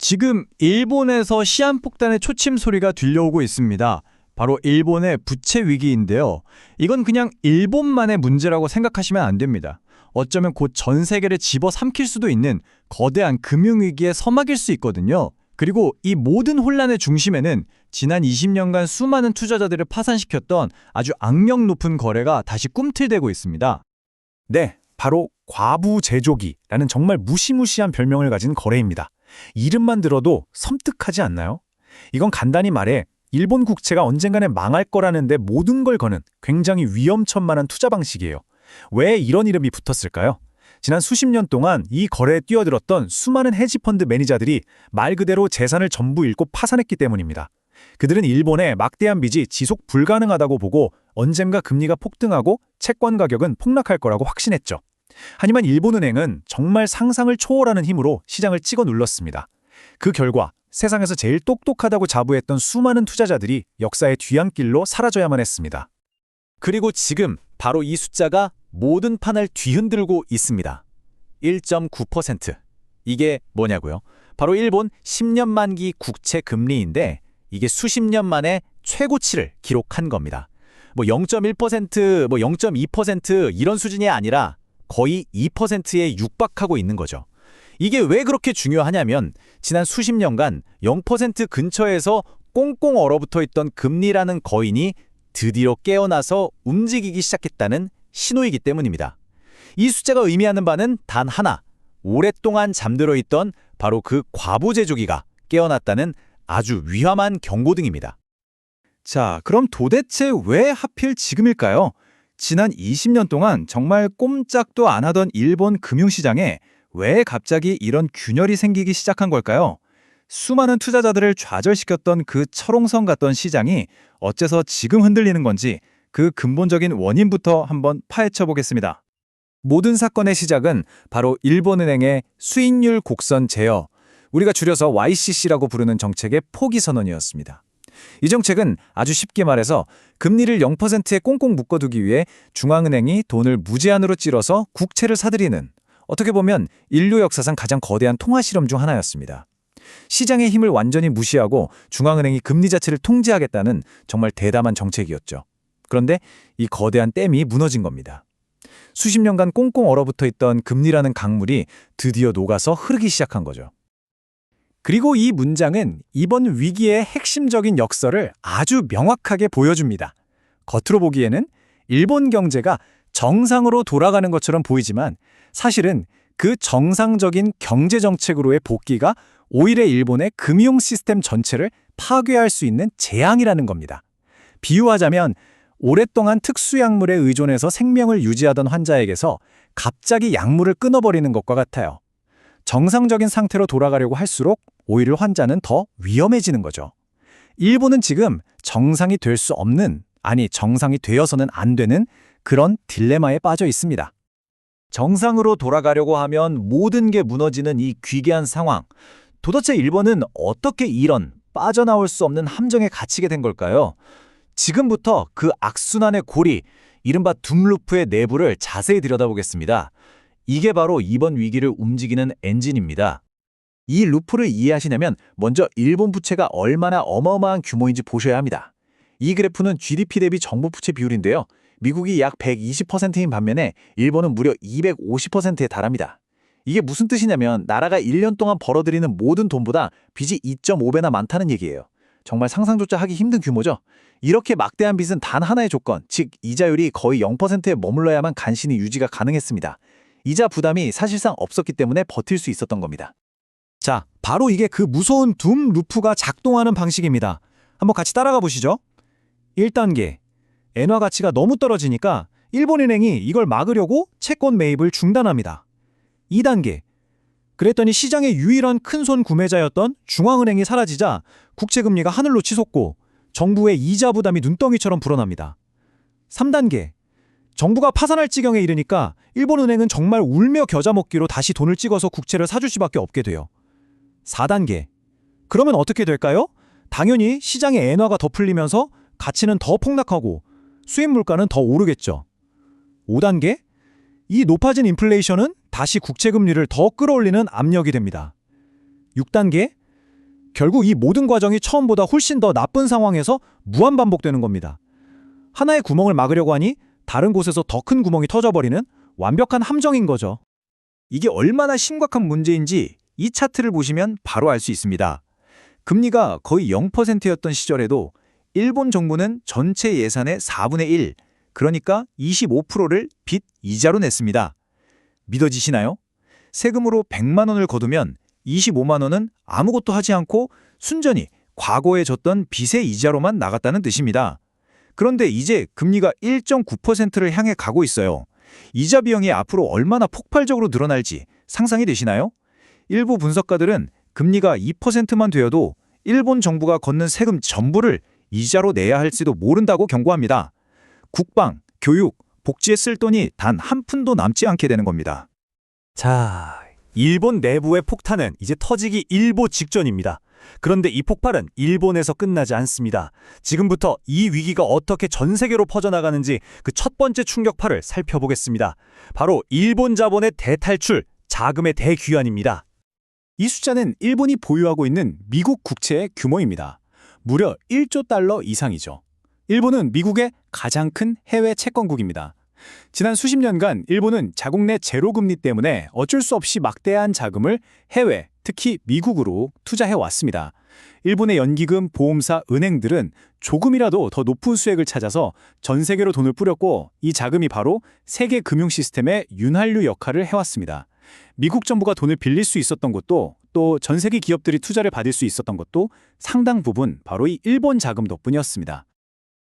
지금 일본에서 시한폭탄의 초침 소리가 들려오고 있습니다. 바로 일본의 부채 위기인데요. 이건 그냥 일본만의 문제라고 생각하시면 안 됩니다. 어쩌면 곧 전 세계를 집어삼킬 수도 있는 거대한 금융위기의 서막일 수 있거든요. 그리고 이 모든 혼란의 중심에는 지난 20년간 수많은 투자자들을 파산시켰던 아주 악명 높은 거래가 다시 꿈틀대고 있습니다. 네, 바로 과부제조기라는 정말 무시무시한 별명을 가진 거래입니다. 이름만 들어도 섬뜩하지 않나요? 이건 간단히 말해 일본 국채가 언젠가는 망할 거라는데 모든 걸 거는 굉장히 위험천만한 투자 방식이에요. 왜 이런 이름이 붙었을까요? 지난 수십 년 동안 이 거래에 뛰어들었던 수많은 헤지펀드 매니저들이 말 그대로 재산을 전부 잃고 파산했기 때문입니다. 그들은 일본의 막대한 빚이 지속 불가능하다고 보고 언젠가 금리가 폭등하고 채권 가격은 폭락할 거라고 확신했죠. 하지만 일본은행은 정말 상상을 초월하는 힘으로 시장을 찍어 눌렀습니다. 그 결과 세상에서 제일 똑똑하다고 자부했던 수많은 투자자들이 역사의 뒤안길로 사라져야만 했습니다. 그리고 지금 바로 이 숫자가 모든 판을 뒤흔들고 있습니다. 1.9%. 이게 뭐냐고요? 바로 일본 10년 만기 국채 금리인데 이게 수십 년 만에 최고치를 기록한 겁니다. 0.1%, 0.2% 이런 수준이 아니라 거의 2%에 육박하고 있는 거죠. 이게 왜 그렇게 중요하냐면 지난 수십 년간 0% 근처에서 꽁꽁 얼어붙어 있던 금리라는 거인이 드디어 깨어나서 움직이기 시작했다는 신호이기 때문입니다. 이 숫자가 의미하는 바는 단 하나, 오랫동안 잠들어 있던 바로 그 과부제조기가 깨어났다는 아주 위험한 경고등입니다. 자, 그럼 도대체 왜 하필 지금일까요? 지난 20년 동안 정말 꼼짝도 안 하던 일본 금융시장에 왜 갑자기 이런 균열이 생기기 시작한 걸까요? 수많은 투자자들을 좌절시켰던 그 철옹성 같던 시장이 어째서 지금 흔들리는 건지 그 근본적인 원인부터 한번 파헤쳐 보겠습니다. 모든 사건의 시작은 바로 일본은행의 수익률 곡선 제어, 우리가 줄여서 YCC라고 부르는 정책의 포기 선언이었습니다. 이 정책은 아주 쉽게 말해서 금리를 0%에 꽁꽁 묶어두기 위해 중앙은행이 돈을 무제한으로 찔러서 국채를 사들이는, 어떻게 보면 인류 역사상 가장 거대한 통화 실험 중 하나였습니다. 시장의 힘을 완전히 무시하고 중앙은행이 금리 자체를 통제하겠다는 정말 대담한 정책이었죠. 그런데 이 거대한 댐이 무너진 겁니다. 수십 년간 꽁꽁 얼어붙어 있던 금리라는 강물이 드디어 녹아서 흐르기 시작한 거죠. 그리고 이 문장은 이번 위기의 핵심적인 역설을 아주 명확하게 보여줍니다. 겉으로 보기에는 일본 경제가 정상으로 돌아가는 것처럼 보이지만 사실은 그 정상적인 경제 정책으로의 복귀가 오히려 일본의 금융 시스템 전체를 파괴할 수 있는 재앙이라는 겁니다. 비유하자면 오랫동안 특수 약물에 의존해서 생명을 유지하던 환자에게서 갑자기 약물을 끊어버리는 것과 같아요. 정상적인 상태로 돌아가려고 할수록 오히려 환자는 더 위험해지는 거죠. 일본은 지금 정상이 될 수 없는, 아니 정상이 되어서는 안 되는 그런 딜레마에 빠져 있습니다. 정상으로 돌아가려고 하면 모든 게 무너지는 이 귀괴한 상황. 도대체 일본은 어떻게 이런 빠져나올 수 없는 함정에 갇히게 된 걸까요? 지금부터 그 악순환의 고리, 이른바 둠루프의 내부를 자세히 들여다보겠습니다. 이게 바로 이번 위기를 움직이는 엔진입니다. 이 루프를 이해하시려면 먼저 일본 부채가 얼마나 어마어마한 규모인지 보셔야 합니다. 이 그래프는 GDP 대비 정부 부채 비율인데요. 미국이 약 120%인 반면에 일본은 무려 250%에 달합니다. 이게 무슨 뜻이냐면 나라가 1년 동안 벌어들이는 모든 돈보다 빚이 2.5배나 많다는 얘기예요. 정말 상상조차 하기 힘든 규모죠. 이렇게 막대한 빚은 단 하나의 조건, 즉 이자율이 거의 0%에 머물러야만 간신히 유지가 가능했습니다. 이자 부담이 사실상 없었기 때문에 버틸 수 있었던 겁니다. 자, 바로 이게 그 무서운 둠 루프가 작동하는 방식입니다. 한번 같이 따라가 보시죠. 1단계, 엔화 가치가 너무 떨어지니까 일본은행이 이걸 막으려고 채권 매입을 중단합니다. 2단계, 그랬더니 시장의 유일한 큰손 구매자였던 중앙은행이 사라지자 국채금리가 하늘로 치솟고 정부의 이자 부담이 눈덩이처럼 불어납니다. 3단계, 정부가 파산할 지경에 이르니까 일본은행은 정말 울며 겨자 먹기로 다시 돈을 찍어서 국채를 사줄 수밖에 없게 돼요. 4단계, 그러면 어떻게 될까요? 당연히 시장의 엔화가 더 풀리면서 가치는 더 폭락하고 수입 물가는 더 오르겠죠. 5단계, 이 높아진 인플레이션은 다시 국채금리를 더 끌어올리는 압력이 됩니다. 6단계, 결국 이 모든 과정이 처음보다 훨씬 더 나쁜 상황에서 무한 반복되는 겁니다. 하나의 구멍을 막으려고 하니 다른 곳에서 더 큰 구멍이 터져버리는 완벽한 함정인 거죠. 이게 얼마나 심각한 문제인지 이 차트를 보시면 바로 알 수 있습니다. 금리가 거의 0%였던 시절에도 일본 정부는 전체 예산의 4분의 1, 그러니까 25%를 빚 이자로 냈습니다. 믿어지시나요? 세금으로 100만 원을 거두면 25만 원은 아무것도 하지 않고 순전히 과거에 졌던 빚의 이자로만 나갔다는 뜻입니다. 그런데 이제 금리가 1.9%를 향해 가고 있어요. 이자 비용이 앞으로 얼마나 폭발적으로 늘어날지 상상이 되시나요? 일부 분석가들은 금리가 2%만 되어도 일본 정부가 걷는 세금 전부를 이자로 내야 할지도 모른다고 경고합니다. 국방, 교육, 복지에 쓸 돈이 단 한 푼도 남지 않게 되는 겁니다. 자, 일본 내부의 폭탄은 이제 터지기 일보 직전입니다. 그런데 이 폭발은 일본에서 끝나지 않습니다. 지금부터 이 위기가 어떻게 전 세계로 퍼져나가는지 그 첫 번째 충격파를 살펴보겠습니다. 바로 일본 자본의 대탈출, 자금의 대귀환입니다. 이 숫자는 일본이 보유하고 있는 미국 국채의 규모입니다. 무려 1조 달러 이상이죠. 일본은 미국의 가장 큰 해외 채권국입니다. 지난 수십 년간 일본은 자국 내 제로금리 때문에 어쩔 수 없이 막대한 자금을 해외, 특히 미국으로 투자해왔습니다. 일본의 연기금, 보험사, 은행들은 조금이라도 더 높은 수익을 찾아서 전 세계로 돈을 뿌렸고 이 자금이 바로 세계 금융 시스템의 윤활유 역할을 해왔습니다. 미국 정부가 돈을 빌릴 수 있었던 것도 또 전 세계 기업들이 투자를 받을 수 있었던 것도 상당 부분 바로 이 일본 자금 덕분이었습니다.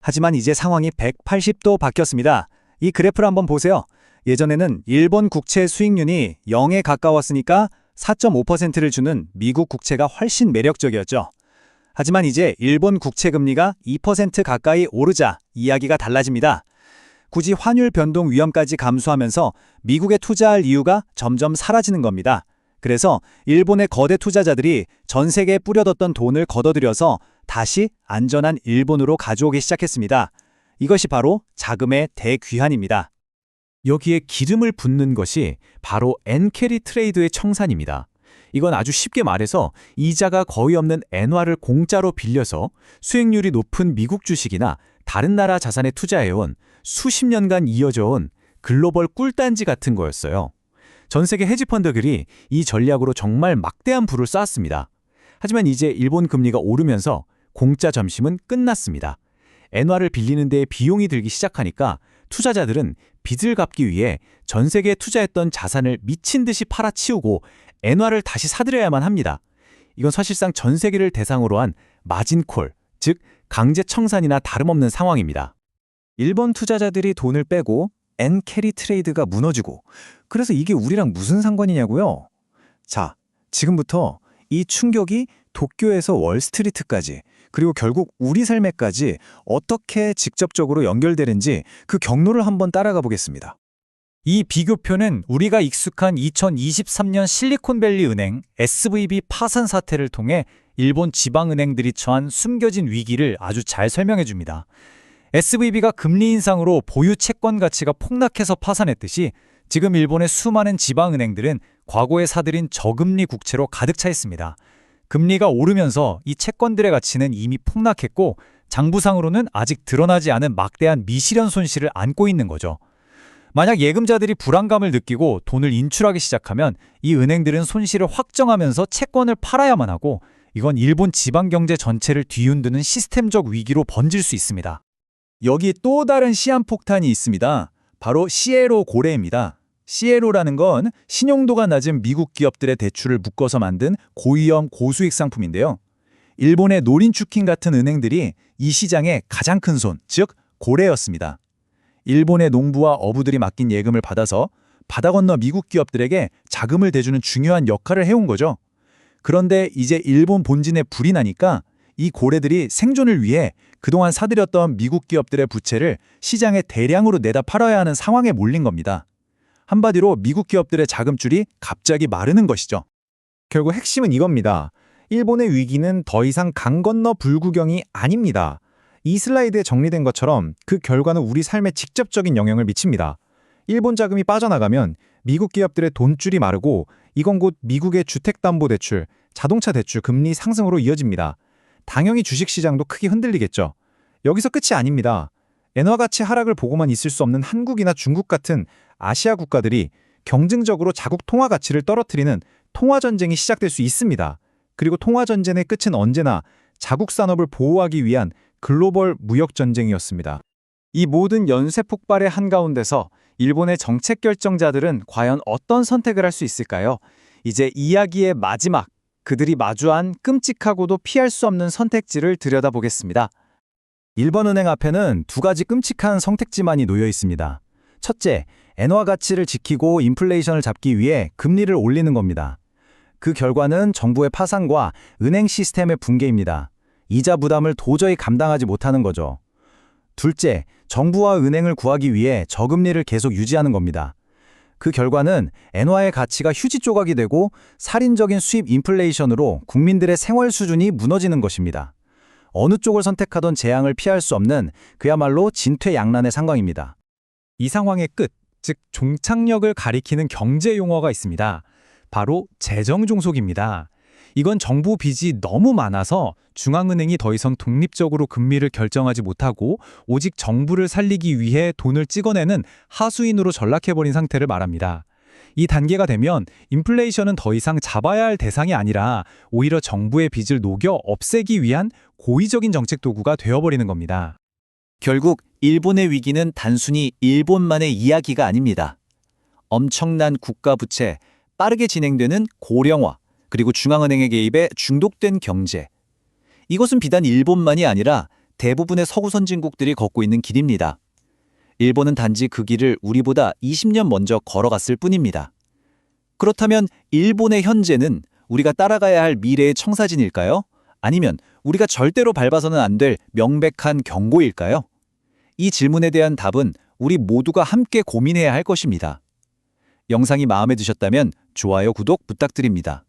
하지만 이제 상황이 180도 바뀌었습니다. 이 그래프를 한번 보세요. 예전에는 일본 국채 수익률이 0에 가까웠으니까 4.5%를 주는 미국 국채가 훨씬 매력적이었죠. 하지만 이제 일본 국채 금리가 2% 가까이 오르자 이야기가 달라집니다. 굳이 환율 변동 위험까지 감수하면서 미국에 투자할 이유가 점점 사라지는 겁니다. 그래서 일본의 거대 투자자들이 전 세계에 뿌려뒀던 돈을 걷어들여서 다시 안전한 일본으로 가져오기 시작했습니다. 이것이 바로 자금의 대귀환입니다. 여기에 기름을 붓는 것이 바로 엔캐리 트레이드의 청산입니다. 이건 아주 쉽게 말해서 이자가 거의 없는 엔화를 공짜로 빌려서 수익률이 높은 미국 주식이나 다른 나라 자산에 투자해온 수십 년간 이어져온 글로벌 꿀단지 같은 거였어요. 전 세계 헤지펀드들이 이 전략으로 정말 막대한 부를 쌓았습니다. 하지만 이제 일본 금리가 오르면서 공짜 점심은 끝났습니다. 엔화를 빌리는 데에 비용이 들기 시작하니까 투자자들은 빚을 갚기 위해 전 세계에 투자했던 자산을 미친 듯이 팔아치우고 엔화를 다시 사들여야만 합니다. 이건 사실상 전 세계를 대상으로 한 마진콜, 즉 강제 청산이나 다름없는 상황입니다. 일본 투자자들이 돈을 빼고 엔캐리 트레이드가 무너지고 그래서 이게 우리랑 무슨 상관이냐고요? 자, 지금부터 이 충격이 도쿄에서 월스트리트까지 그리고 결국 우리 삶에까지 어떻게 직접적으로 연결되는지 그 경로를 한번 따라가 보겠습니다. 이 비교표는 우리가 익숙한 2023년 실리콘밸리 은행 SVB 파산 사태를 통해 일본 지방은행들이 처한 숨겨진 위기를 아주 잘 설명해 줍니다. SVB가 금리 인상으로 보유 채권 가치가 폭락해서 파산했듯이 지금 일본의 수많은 지방은행들은 과거에 사들인 저금리 국채로 가득 차 있습니다. 금리가 오르면서 이 채권들의 가치는 이미 폭락했고 장부상으로는 아직 드러나지 않은 막대한 미실현 손실을 안고 있는 거죠. 만약 예금자들이 불안감을 느끼고 돈을 인출하기 시작하면 이 은행들은 손실을 확정하면서 채권을 팔아야만 하고 이건 일본 지방경제 전체를 뒤흔드는 시스템적 위기로 번질 수 있습니다. 여기 또 다른 시한폭탄이 있습니다. 바로 시에로 고래입니다. 시에로라는 건 신용도가 낮은 미국 기업들의 대출을 묶어서 만든 고위험 고수익 상품인데요. 일본의 노린추킨 같은 은행들이 이 시장의 가장 큰 손, 즉 고래였습니다. 일본의 농부와 어부들이 맡긴 예금을 받아서 바다 건너 미국 기업들에게 자금을 대주는 중요한 역할을 해온 거죠. 그런데 이제 일본 본진에 불이 나니까 이 고래들이 생존을 위해 그동안 사들였던 미국 기업들의 부채를 시장에 대량으로 내다 팔아야 하는 상황에 몰린 겁니다. 한마디로 미국 기업들의 자금줄이 갑자기 마르는 것이죠. 결국 핵심은 이겁니다. 일본의 위기는 더 이상 강 건너 불구경이 아닙니다. 이 슬라이드에 정리된 것처럼 그 결과는 우리 삶에 직접적인 영향을 미칩니다. 일본 자금이 빠져나가면 미국 기업들의 돈줄이 마르고 이건 곧 미국의 주택담보대출, 자동차 대출 금리 상승으로 이어집니다. 당연히 주식시장도 크게 흔들리겠죠. 여기서 끝이 아닙니다. 엔화 가치 하락을 보고만 있을 수 없는 한국이나 중국 같은 아시아 국가들이 경쟁적으로 자국 통화 가치를 떨어뜨리는 통화 전쟁이 시작될 수 있습니다. 그리고 통화 전쟁의 끝은 언제나 자국 산업을 보호하기 위한 글로벌 무역 전쟁이었습니다. 이 모든 연쇄 폭발의 한가운데서 일본의 정책 결정자들은 과연 어떤 선택을 할 수 있을까요? 이제 이야기의 마지막, 그들이 마주한 끔찍하고도 피할 수 없는 선택지를 들여다보겠습니다. 일본은행 앞에는 두 가지 끔찍한 선택지만이 놓여 있습니다. 첫째, 엔화 가치를 지키고 인플레이션을 잡기 위해 금리를 올리는 겁니다. 그 결과는 정부의 파산과 은행 시스템의 붕괴입니다. 이자 부담을 도저히 감당하지 못하는 거죠. 둘째, 정부와 은행을 구하기 위해 저금리를 계속 유지하는 겁니다. 그 결과는 엔화의 가치가 휴지 조각이 되고 살인적인 수입 인플레이션으로 국민들의 생활 수준이 무너지는 것입니다. 어느 쪽을 선택하던 재앙을 피할 수 없는 그야말로 진퇴양난의 상황입니다. 이 상황의 끝, 즉 종착역을 가리키는 경제 용어가 있습니다. 바로 재정종속입니다. 이건 정부 빚이 너무 많아서 중앙은행이 더 이상 독립적으로 금리를 결정하지 못하고 오직 정부를 살리기 위해 돈을 찍어내는 하수인으로 전락해버린 상태를 말합니다. 이 단계가 되면 인플레이션은 더 이상 잡아야 할 대상이 아니라 오히려 정부의 빚을 녹여 없애기 위한 고의적인 정책 도구가 되어버리는 겁니다. 결국 일본의 위기는 단순히 일본만의 이야기가 아닙니다. 엄청난 국가 부채, 빠르게 진행되는 고령화, 그리고 중앙은행의 개입에 중독된 경제. 이것은 비단 일본만이 아니라 대부분의 서구 선진국들이 걷고 있는 길입니다. 일본은 단지 그 길을 우리보다 20년 먼저 걸어갔을 뿐입니다. 그렇다면 일본의 현재는 우리가 따라가야 할 미래의 청사진일까요? 아니면 우리가 절대로 밟아서는 안 될 명백한 경고일까요? 이 질문에 대한 답은 우리 모두가 함께 고민해야 할 것입니다. 영상이 마음에 드셨다면 좋아요, 구독 부탁드립니다.